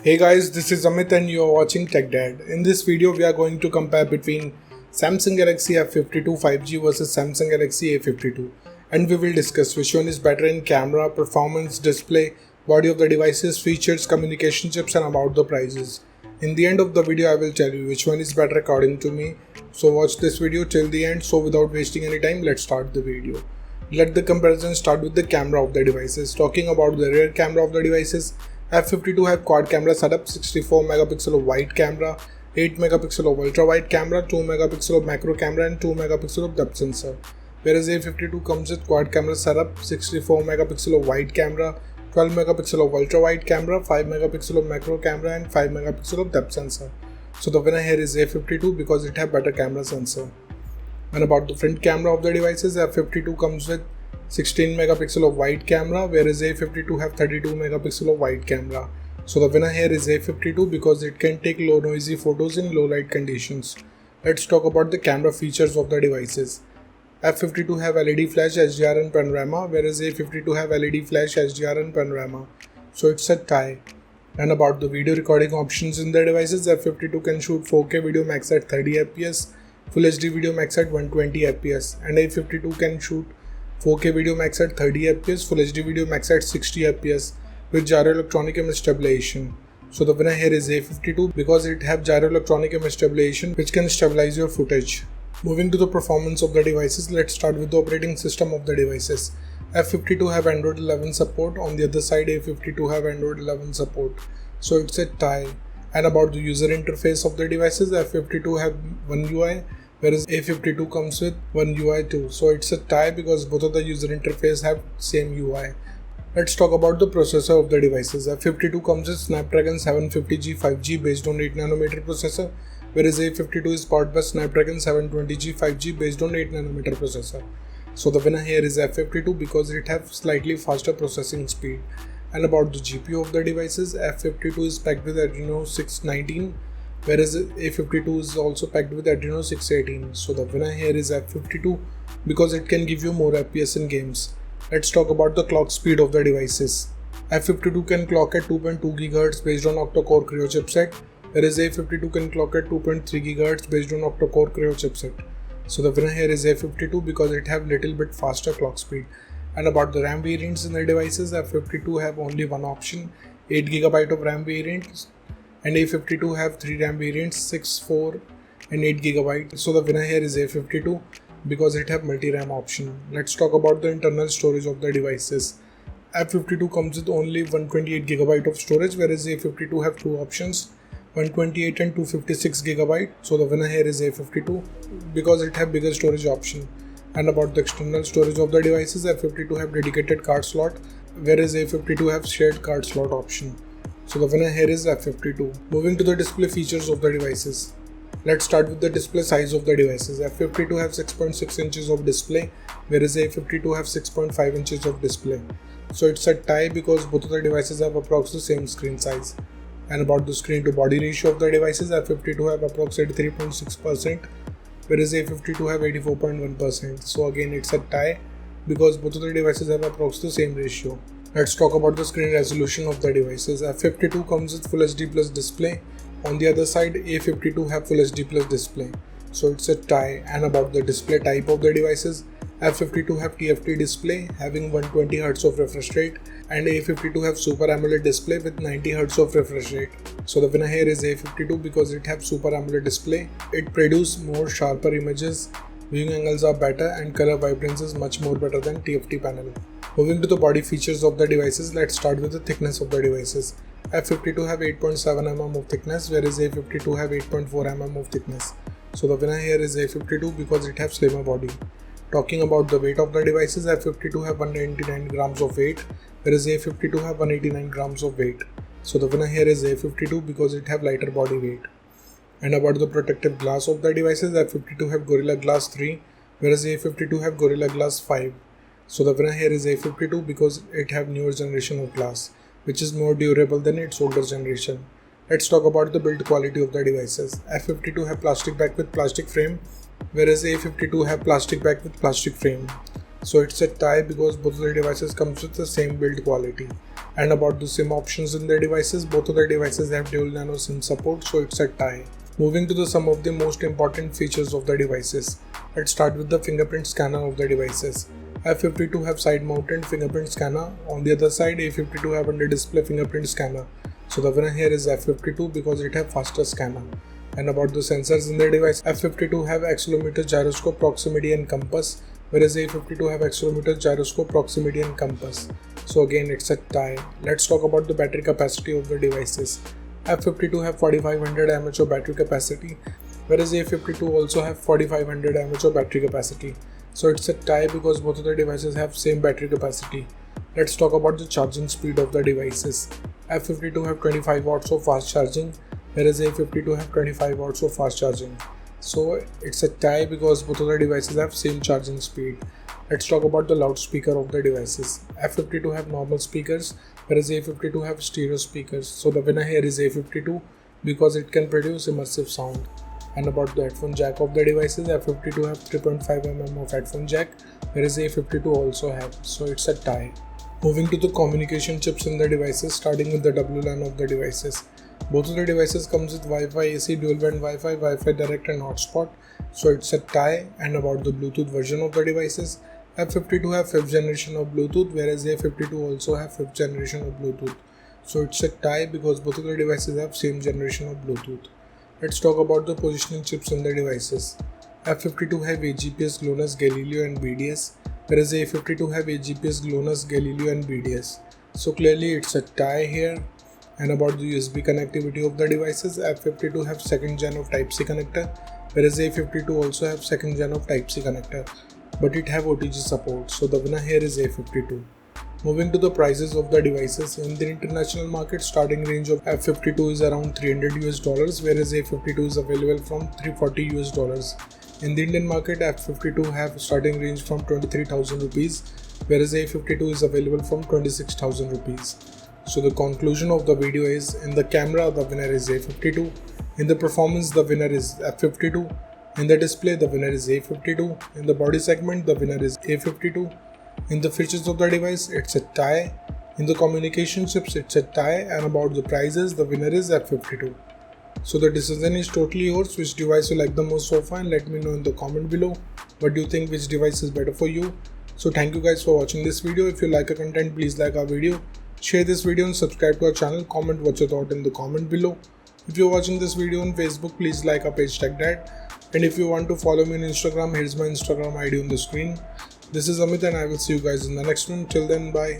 Hey guys, this is Amit and you are watching Tech Dad. In this video, we are going to compare between Samsung Galaxy F52 5G versus Samsung Galaxy A52, and we will discuss which one is better in camera, performance, display, body of the devices, features, communication chips, and about the prices. In the end of the video, I will tell you which one is better according to me. So watch this video till the end. So without wasting any time, let's start the video. Let the comparison start with the camera of the devices. Talking about the rear camera of the devices, F52 have quad camera setup, 64 megapixel of wide camera, 8 megapixel of ultra wide camera, 2 megapixel of macro camera and 2 megapixel of depth sensor. Whereas A52 comes with quad camera setup, 64 megapixel of wide camera, 12 megapixel of ultra wide camera, 5 megapixel of macro camera and 5 megapixel of depth sensor. So the winner here is A52 because it have better camera sensor. And about the front camera of the devices, F52 comes with 16 megapixel of wide camera, whereas A52 have 32 megapixel of wide camera. So the winner here is A52 because it can take low noisy photos in low light conditions. Let's talk about the camera features of the devices. F52 have LED flash, HDR and panorama, whereas A52 have LED flash, HDR and panorama. So it's a tie. And about the video recording options in the devices, F52 can shoot 4K video max at 30 fps, Full HD video max at 120 fps, and A52 can shoot 4K video max at 30 fps, Full HD video max at 60 fps with gyro electronic image stabilization. So the winner here is A52 because it have gyro electronic image stabilization which can stabilize your footage. Moving to the performance of the devices, let's start with the operating system of the devices. F52 have Android 11 support, on the other side A52 have Android 11 support. So it's a tie. And about the user interface of the devices, F52 have One UI, whereas A52 comes with One UI too. So it's a tie because both of the user interface have same UI. Let's talk about the processor of the devices. F52 comes with Snapdragon 750G 5G based on 8nm processor, whereas A52 is powered by Snapdragon 720G 5G based on 8nm processor. So the winner here is F52 because it has slightly faster processing speed. And about the GPU of the devices, F52 is packed with Adreno 619, whereas A52 is also packed with Adreno 618. So the winner here is F52 because it can give you more FPS in games. Let's talk about the clock speed of the devices. F52 can clock at 2.2 GHz based on octa-core Creo chipset, whereas A52 can clock at 2.3 GHz based on octa-core Creo chipset. So the winner here is A52 because it have little bit faster clock speed. And about the RAM variants in the devices, F52 have only one option, 8GB of RAM variants, and A52 have 3 RAM variants, 6, 4 and 8GB. So the winner here is A52 because it have multi-RAM option. Let's talk about the internal storage of the devices. F52 comes with only 128GB of storage, whereas A52 have two options, 128 and 256GB. So the winner here is A52 because it have bigger storage option. And about the external storage of the devices, F52 have dedicated card slot, whereas A52 have shared card slot option. So the winner here is F52. Moving to the display features of the devices. Let's start with the display size of the devices. F52 have 6.6 inches of display, whereas A52 have 6.5 inches of display. So it's a tie because both of the devices have approximately the same screen size. And about the screen to body ratio of the devices, F52 have approximately 3.6%, whereas A52 have 84.1%. So again it's a tie because both of the devices have approximately the same ratio. Let's talk about the screen resolution of the devices. F52 comes with Full HD Plus display. On the other side, A52 have Full HD Plus display. So it's a tie. And about the display type of the devices, F52 have TFT display having 120Hz of refresh rate, and A52 have Super AMOLED display with 90Hz of refresh rate. So the winner here is A52 because it have Super AMOLED display. It produces more sharper images, viewing angles are better, and color vibrance is much more better than TFT panel. Moving to the body features of the devices, let's start with the thickness of the devices. F52 have 8.7mm of thickness, whereas A52 have 8.4mm of thickness. So the winner here is A52 because it have slimmer body. Talking about the weight of the devices, F52 have 199 grams of weight, whereas A52 have 189 grams of weight. So the winner here is A52 because it have lighter body weight. And about the protective glass of the devices, F52 have Gorilla Glass 3, whereas A52 have Gorilla Glass 5. So the winner here is A52 because it have newer generation of glass, which is more durable than its older generation. Let's talk about the build quality of the devices. F52 have plastic back with plastic frame, whereas A52 have plastic back with plastic frame. So it's a tie because both of the devices comes with the same build quality. And about the SIM options in their devices, both of the devices have dual nano SIM support, so it's a tie. Moving to some of the most important features of the devices. Let's start with the fingerprint scanner of the devices. F52 have side mounted fingerprint scanner. On the other side, A52 have under display fingerprint scanner. So the winner here is F52 because it have faster scanner. And about the sensors in the device, F52 have accelerometer, gyroscope, proximity and compass, whereas A52 have accelerometer, gyroscope, proximity and compass. So again it's a tie. Let's talk about the battery capacity of the devices. F52 have 4500 mAh of battery capacity, whereas A52 also have 4500 mAh of battery capacity. So it's a tie because both of the devices have same battery capacity. Let's talk about the charging speed of the devices. F52 have 25 watts of fast charging, whereas A52 have 25 watts of fast charging. So it's a tie because both of the devices have same charging speed. Let's talk about the loudspeaker of the devices. F52 have normal speakers, whereas A52 have stereo speakers. So the winner here is A52 because it can produce immersive sound. And about the headphone jack of the devices, F52 have 3.5mm of headphone jack, whereas A52 also have. So it's a tie. Moving to the communication chips in the devices, starting with the WLAN of the devices. Both of the devices comes with Wi-Fi AC, dual band Wi-Fi, Wi-Fi direct and hotspot. So it's a tie. And about the Bluetooth version of the devices, F52 have 5th generation of Bluetooth, whereas A52 also have 5th generation of Bluetooth. So it's a tie because both of the devices have same generation of Bluetooth. Let's talk about the positioning chips in the devices. F52 have AGPS, GLONASS, Galileo and BDS, whereas A52 have AGPS, GLONASS, Galileo and BDS. So clearly it's a tie here. And about the USB connectivity of the devices, F52 have 2nd gen of Type-C connector, whereas A52 also have 2nd gen of Type-C connector, but it have OTG support. So the winner here is A52. Moving to the prices of the devices, in the international market, starting range of F52 is around $300 whereas A52 is available from $340 In the Indian market, F52 have starting range from 23,000 rupees, whereas A52 is available from 26,000 rupees. So the conclusion of the video is, in the camera the winner is A52, in the performance the winner is F52, in the display the winner is A52, in the body segment the winner is A52, in the features of the device it's a tie, in the communication chips it's a tie, and about the prices the winner is F52. So the decision is totally yours. Which device you like the most so far, and let me know in the comment below what do you think, which device is better for you. So thank you guys for watching this video. If you like our content, please like our video, share this video and subscribe to our channel. Comment what you thought in the comment below. If you're watching this video on Facebook, please like our page TechDad. And if you want to follow me on Instagram, here's my Instagram ID on the screen. This is Amit and I will see you guys in the next one. Till then, bye.